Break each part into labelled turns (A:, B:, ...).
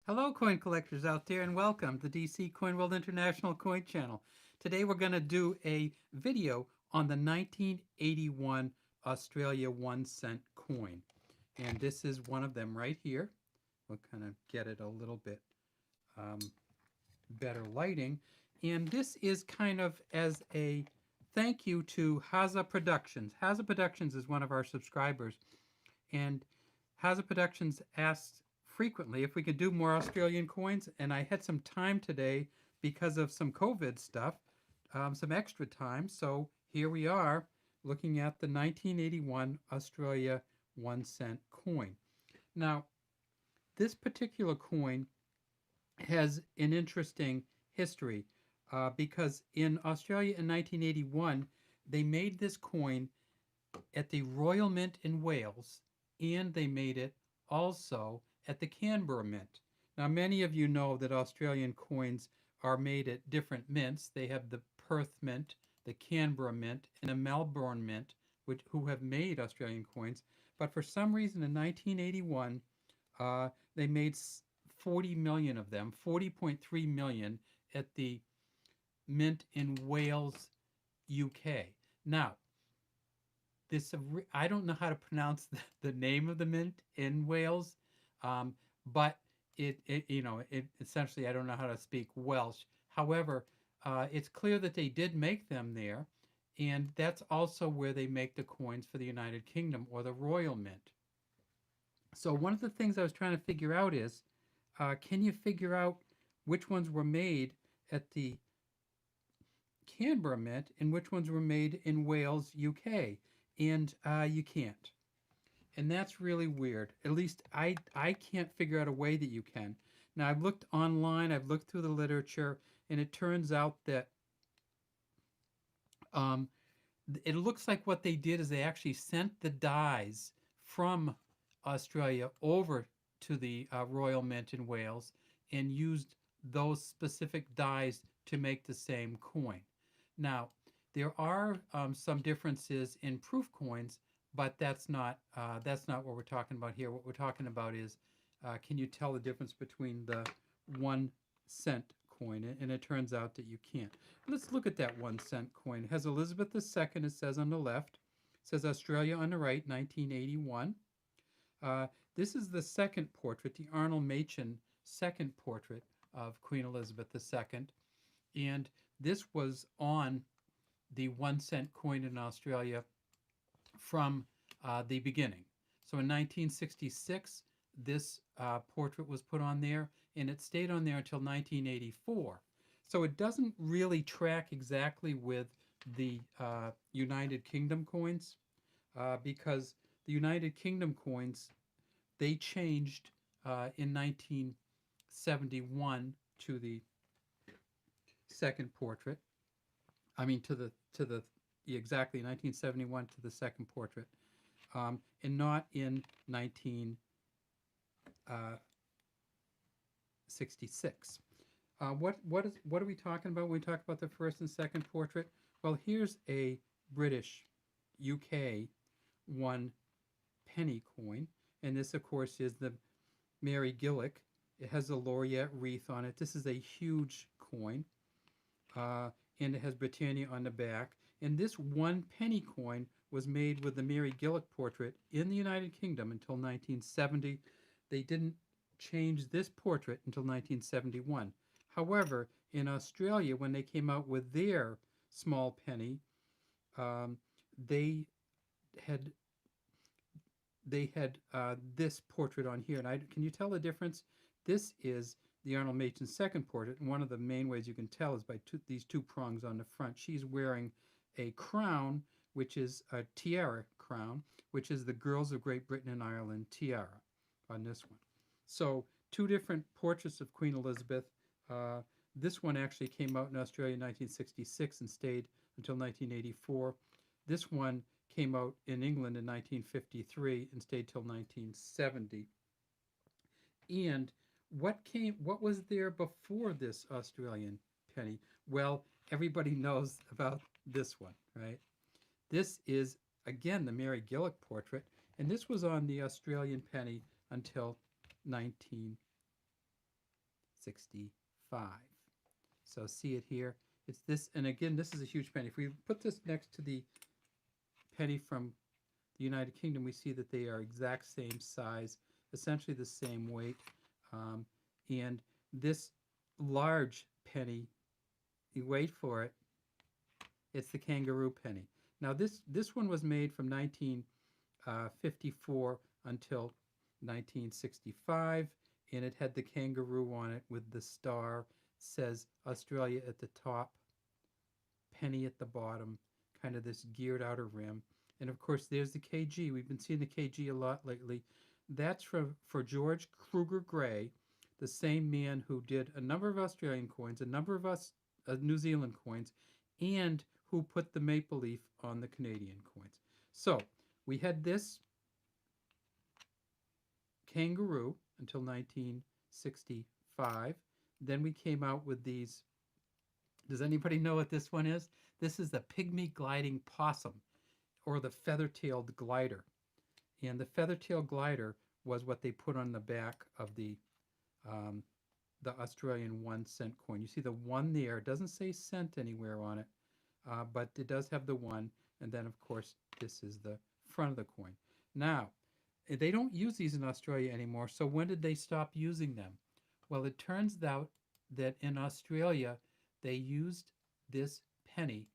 A: Hello, coin collectors out there, and welcome to the DC Coin World International Coin Channel. Today we're going to do a video on the 1981 Australia 1 cent coin. And this is one of them right here. We'll kind of get it a little bit um, better lighting. And this is kind of as a thank you to Haza Productions. Haza Productions is one of our subscribers, and Haza Productions asked frequently if we could do more Australian coins, and I had some time today because of some COVID stuff, some extra time. So here we are looking at the 1981 Australia 1 cent coin. Now, this particular coin has an interesting history because in Australia in 1981, they made this coin at the Royal Mint in Wales, and they made it also at the Canberra Mint. Now, many of you know that Australian coins are made at different mints. They have the Perth Mint, the Canberra Mint, and a Melbourne Mint, who have made Australian coins. But for some reason in 1981, they made 40 million of them, 40.3 million at the Mint in Wales, UK. Now, this I don't know how to pronounce the name of the mint in Wales, but it essentially I don't know how to speak Welsh. However, it's clear that they did make them there, and that's also where they make the coins for the United Kingdom or the Royal Mint. So one of the things I was trying to figure out is, can you figure out which ones were made at the Canberra Mint and which ones were made in Wales, UK? And you can't. And that's really weird. At least I can't figure out a way that you can. Now, I've looked online, I've looked through the literature, and it turns out that um, it looks like what they did is they actually sent the dies from Australia over to the Royal Mint in Wales and used those specific dies to make the same coin. Now, there are some differences in proof coins, but that's not what we're talking about here. What we're talking about is, can you tell the difference between the 1 cent coin? And it turns out that you can't. Let's look at that 1 cent coin. It has Elizabeth II, it says on the left. It says Australia on the right, 1981. This is the second portrait, the Arnold Machin second portrait of Queen Elizabeth II. And this was on the 1 cent coin in Australia from the beginning. So in 1966, this portrait was put on there, and it stayed on there until 1984. So it doesn't really track exactly with the United Kingdom coins because the United Kingdom coins, they changed in 1971 to the second portrait. I mean, to the exactly 1971 to the second portrait, and not in 1966. What are we talking about when we talk about the first and second portrait? Well, here's a British UK 1 penny coin, and this, of course, is the Mary Gillick. It has a laureate wreath on it. This is a huge coin. And it has Britannia on the back. And this 1 penny coin was made with the Mary Gillick portrait in the United Kingdom until 1970. They didn't change this portrait until 1971. However, in Australia, when they came out with their small penny, they had this portrait on here. And can you tell the difference? This is the Arnold Machin second portrait, and one of the main ways you can tell is by these two prongs on the front. She's wearing a crown, which is a tiara crown, which is the Girls of Great Britain and Ireland tiara on this one. So two different portraits of Queen Elizabeth. This one actually came out in Australia in 1966 and stayed until 1984. This one came out in England in 1953 and stayed till 1970. And what was there before this Australian penny? Well, everybody knows about this one, right? This is, again, the Mary Gillick portrait, and this was on the Australian penny until 1970. So see it here. It's this, and again, this is a huge penny. If we put this next to the penny from the United Kingdom, we see that they are exact same size, essentially the same weight. Um, and this large penny, you wait for it, it's the Kangaroo Penny. Now this one was made from 1954 until 1965, and it had the kangaroo on it with the star. Says Australia at the top, penny at the bottom, kind of this geared outer rim. And of course, there's the KG. We've been seeing the KG a lot lately. That's for George Kruger Gray, the same man who did a number of Australian coins, a number of New Zealand coins, and who put the maple leaf on the Canadian coins. So we had this kangaroo until 1965. Then we came out with these. Does anybody know what this one is? This is the pygmy gliding possum, or the feather-tailed glider. And the feather-tailed glider was what they put on the back of the Australian 1 cent coin. You see the one there. It doesn't say cent anywhere on it, but it does have the one. And then, of course, this is the front of the coin. Now, they don't use these in Australia anymore. So when did they stop using them? Well, it turns out that in Australia, they used this penny.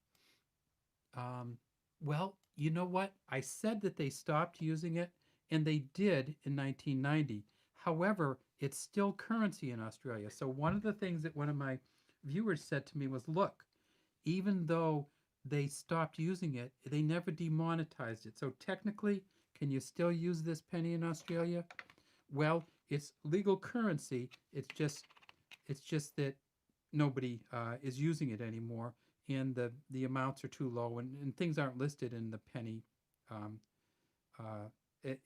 A: Well, you know what? I said that they stopped using it, and they did in 1990. However, it's still currency in Australia. So one of the things that one of my viewers said to me was, look, even though they stopped using it, they never demonetized it. So technically, can you still use this penny in Australia? Well, it's legal currency. It's just that nobody is using it anymore, and the amounts are too low, and things aren't listed in the penny.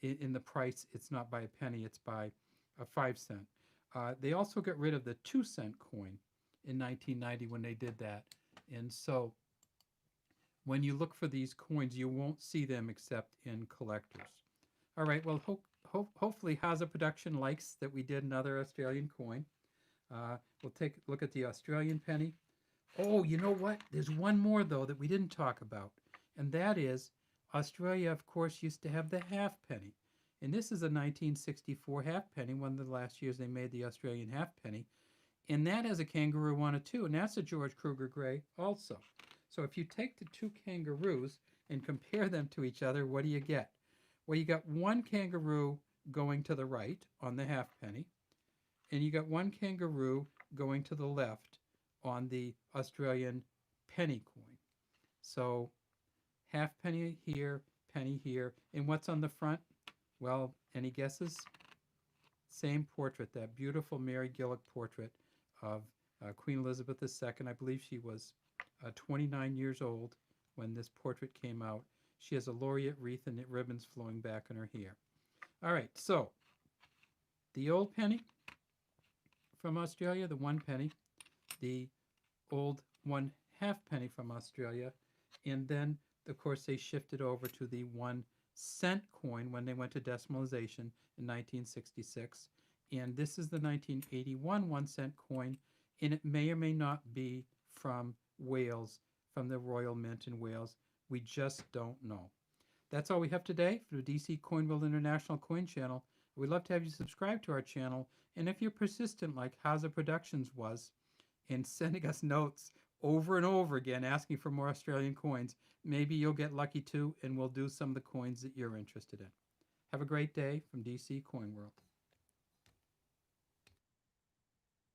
A: In the price, it's not by a penny; it's by a 5 cent. They also got rid of the 2 cent coin in 1990 when they did that, and so when you look for these coins, you won't see them except in collectors. All right. Well, hopefully Haza Production likes that we did another Australian coin. We'll take a look at the Australian penny. Oh, you know what? There's one more, though, that we didn't talk about, and that is Australia, of course, used to have the halfpenny. And this is a 1964 halfpenny, one of the last years they made the Australian halfpenny. And that has a kangaroo on it, too, and that's a George Kruger Gray also. So if you take the two kangaroos and compare them to each other, what do you get? Well, you got one kangaroo going to the right on the halfpenny, and you got one kangaroo going to the left on the Australian penny coin. So halfpenny here, penny here. And what's on the front? Well, any guesses? Same portrait, that beautiful Mary Gillick portrait of Queen Elizabeth II. I believe she was 29 years old when this portrait came out. She has a laureate wreath and ribbons flowing back in her hair. All right, so the old penny from Australia, the 1 penny, the old 1 halfpenny from Australia, and then, of course, they shifted over to the 1 cent coin when they went to decimalization in 1966. And this is the 1981 1 cent coin, and it may or may not be from Wales, from the Royal Mint in Wales. We just don't know. That's all we have today for the DC Coin World International Coin Channel. We'd love to have you subscribe to our channel, and if you're persistent like Haza Productions was, in sending us notes over and over again asking for more Australian coins, maybe you'll get lucky too, and we'll do some of the coins that you're interested in. Have a great day from DC Coin World.